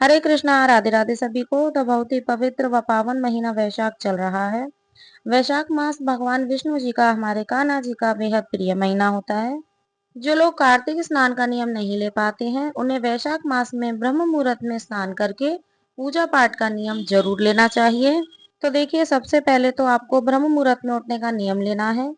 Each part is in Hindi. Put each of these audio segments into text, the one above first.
हरे कृष्णा, राधे राधे सभी को। तो बहुत ही पवित्र व पावन महीना वैशाख चल रहा है। वैशाख मास भगवान विष्णु जी का, हमारे कान्हा जी का बेहद प्रिय महीना होता है। जो लोग कार्तिक स्नान का नियम नहीं ले पाते हैं, उन्हें वैशाख मास में ब्रह्म मुहूर्त में स्नान करके पूजा पाठ का नियम जरूर लेना चाहिए। तो देखिए, सबसे पहले तो आपको ब्रह्म मुहूर्त में उठने का नियम लेना है।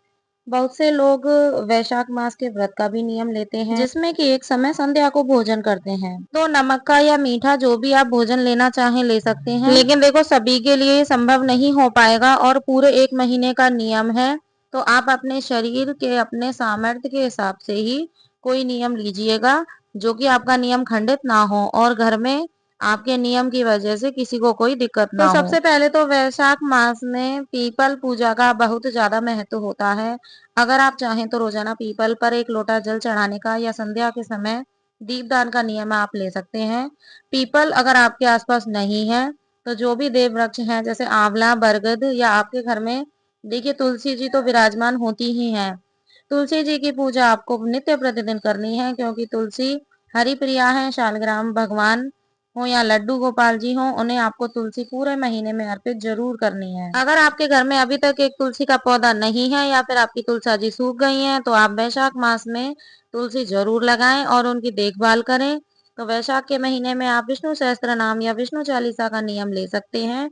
बहुत से लोग वैशाख मास के व्रत का भी नियम लेते हैं, जिसमें कि एक समय संध्या को भोजन करते हैं। तो नमक का या मीठा जो भी आप भोजन लेना चाहें ले सकते हैं, लेकिन देखो सभी के लिए संभव नहीं हो पाएगा और पूरे एक महीने का नियम है। तो आप अपने शरीर के, अपने सामर्थ्य के हिसाब से ही कोई नियम लीजिएगा, जो कि आपका नियम खंडित ना हो और घर में आपके नियम की वजह से किसी को कोई दिक्कत ना हो। तो सबसे पहले तो वैशाख मास में पीपल पूजा का बहुत ज्यादा महत्व होता है। अगर आप चाहें तो रोजाना पीपल पर एक लोटा जल चढ़ाने का या संध्या के समय दीपदान का नियम आप ले सकते हैं। पीपल अगर आपके आसपास नहीं है तो जो भी देव वृक्ष हैं, जैसे आंवला, बरगद, या आपके घर में देखिए तुलसी जी तो विराजमान होती ही हैं। तुलसी जी की पूजा आपको नित्य प्रतिदिन करनी है, क्योंकि तुलसी हरि प्रिया है। शालग्राम भगवान हो या लड्डू गोपाल जी हो, उन्हें आपको तुलसी पूरे महीने में अर्पित जरूर करनी है। अगर आपके घर में अभी तक एक तुलसी का पौधा नहीं है या फिर आपकी तुलसा जी सूख गई है, तो आप वैशाख मास में तुलसी जरूर लगाएं और उनकी देखभाल करें। तो वैशाख के महीने में आप विष्णु सहस्त्र नाम या विष्णु चालीसा का नियम ले सकते हैं।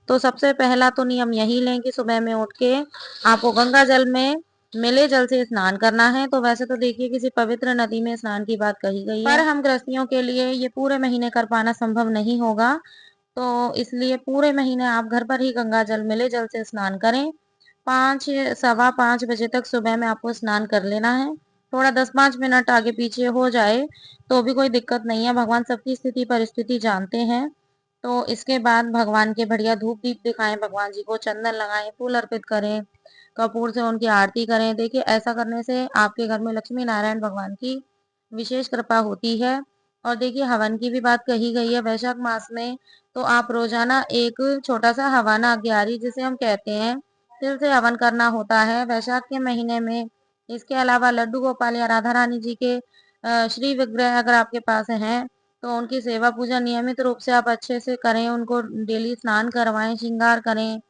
तो सबसे पहला तो नियम यही लें कि सुबह में उठ के आपको गंगा जल में मिले जल से स्नान करना है। तो वैसे तो देखिए किसी पवित्र नदी में स्नान की बात कही गई है, पर हम गृहस्थियों के लिए ये पूरे महीने कर पाना संभव नहीं होगा। तो इसलिए पूरे महीने आप घर पर ही गंगा जल, मिले जल से स्नान करें। 5, 5:15 बजे तक सुबह में आपको स्नान कर लेना है। थोड़ा 10-5 मिनट आगे पीछे हो जाए तो भी कोई दिक्कत नहीं है, भगवान सबकी स्थिति परिस्थिति जानते हैं। तो इसके बाद भगवान के बढ़िया धूप दीप दिखाएं, भगवान जी को चंदन लगाएं, फूल अर्पित करें, कपूर से उनकी आरती करें। देखिए, ऐसा करने से आपके घर में लक्ष्मी नारायण भगवान की विशेष कृपा होती है। और देखिए, हवन की भी बात कही गई है वैशाख मास में। तो आप रोजाना एक छोटा सा हवाना अग्यारी, जिसे हम कहते हैं, तिल से हवन करना होता है वैशाख के महीने में। इसके अलावा लड्डू गोपाल या राधा रानी जी के श्री विग्रह अगर आपके पास हैं, तो उनकी सेवा पूजा नियमित रूप से आप अच्छे से करें, उनको डेली स्नान करवाएं, श्रृंगार करें,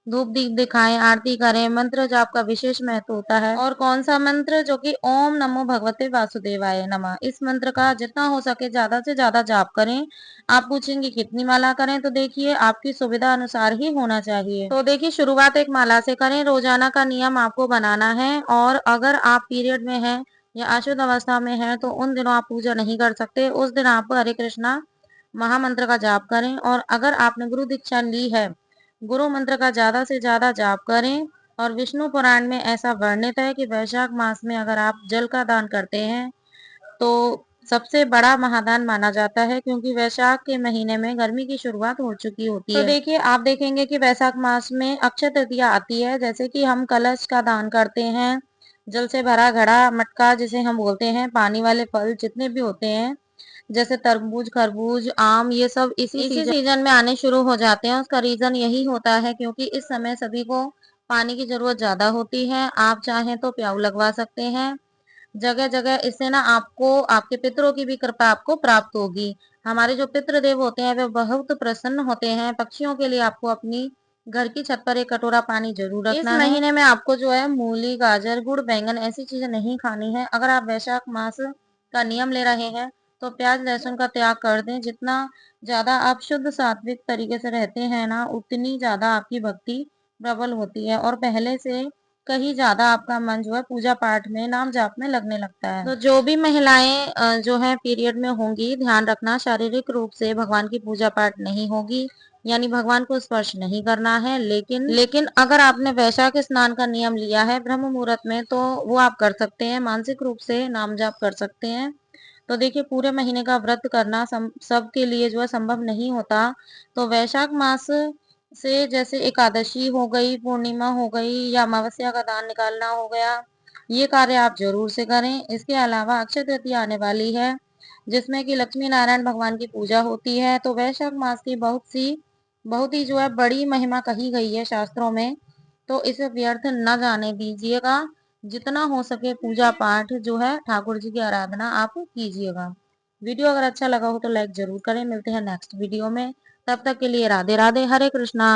धूप दीप दिखाएं, आरती करें। मंत्र जाप का विशेष महत्व होता है। और कौन सा मंत्र? जो कि ओम नमो भगवते वासुदेवाय नमः, इस मंत्र का जितना हो सके ज्यादा से ज्यादा जाप करें। आप पूछेंगे कितनी माला करें? तो देखिए, आपकी सुविधा अनुसार ही होना चाहिए। तो देखिए, शुरुआत एक माला से करें। रोजाना का नियम आपको बनाना है। और अगर आप पीरियड में हैं या अशुद्ध अवस्था में हैं, तो उन दिनों आप पूजा नहीं कर सकते। उस दिन आप हरे कृष्णा महामंत्र का जाप करें। और अगर आपने गुरु दीक्षा ली है, गुरु मंत्र का ज्यादा से ज्यादा जाप करें। और विष्णु पुराण में ऐसा वर्णित है कि वैशाख मास में अगर आप जल का दान करते हैं तो सबसे बड़ा महादान माना जाता है, क्योंकि वैशाख के महीने में गर्मी की शुरुआत हो चुकी होती है। तो देखिए, आप देखेंगे कि वैशाख मास में अक्षय तृतीया आती है, जैसे कि हम कलश का दान करते हैं, जल से भरा घड़ा, मटका जिसे हम बोलते हैं, पानी वाले फल जितने भी होते हैं, जैसे तरबूज, खरबूज, आम, ये सब इसी सीजन में आने शुरू हो जाते हैं। उसका रीजन यही होता है क्योंकि इस समय सभी को पानी की जरूरत ज्यादा होती है। आप चाहें तो प्याऊ लगवा सकते हैं जगह जगह। इससे ना आपको, आपके पितरों की भी कृपा आपको प्राप्त होगी। हमारे जो पितृ देव होते हैं वे बहुत प्रसन्न होते हैं। पक्षियों के लिए आपको अपनी घर की छत पर एक कटोरा पानी जरूर रखना है। इस महीने में आपको जो है मूली, गाजर, गुड़, बैंगन ऐसी चीजें नहीं खानी है। अगर आप वैशाख मास का नियम ले रहे हैं तो प्याज लहसुन का त्याग कर दें। जितना ज्यादा आप शुद्ध सात्विक तरीके से रहते हैं ना, उतनी ज्यादा आपकी भक्ति प्रबल होती है और पहले से कहीं ज्यादा आपका मन जो है पूजा पाठ में, नाम जाप में लगने लगता है। तो जो भी महिलाएं जो है पीरियड में होंगी, ध्यान रखना शारीरिक रूप से भगवान की पूजा पाठ नहीं होगी, यानी भगवान को स्पर्श नहीं करना है। लेकिन अगर आपने वैशाख स्नान का नियम लिया है ब्रह्म मुहूर्त में, तो वो आप कर सकते हैं, मानसिक रूप से नाम जाप कर सकते हैं। तो देखिए, पूरे महीने का व्रत करना सबके लिए जो है संभव नहीं होता। तो वैशाख मास से जैसे एकादशी हो गई, पूर्णिमा हो गई, या अमावस्या का दान निकालना हो गया, ये कार्य आप जरूर से करें। इसके अलावा अक्षय तृतीया आने वाली है, जिसमें कि लक्ष्मी नारायण भगवान की पूजा होती है। तो वैशाख मास की बहुत ही जो है बड़ी महिमा कही गई है शास्त्रों में। तो इसे व्यर्थ न जाने दीजिएगा। जितना हो सके पूजा पाठ जो है, ठाकुर जी की आराधना आप कीजिएगा। वीडियो अगर अच्छा लगा हो तो लाइक ज़रूर करें। मिलते हैं नेक्स्ट वीडियो में। तब तक के लिए राधे राधे, हरे कृष्णा।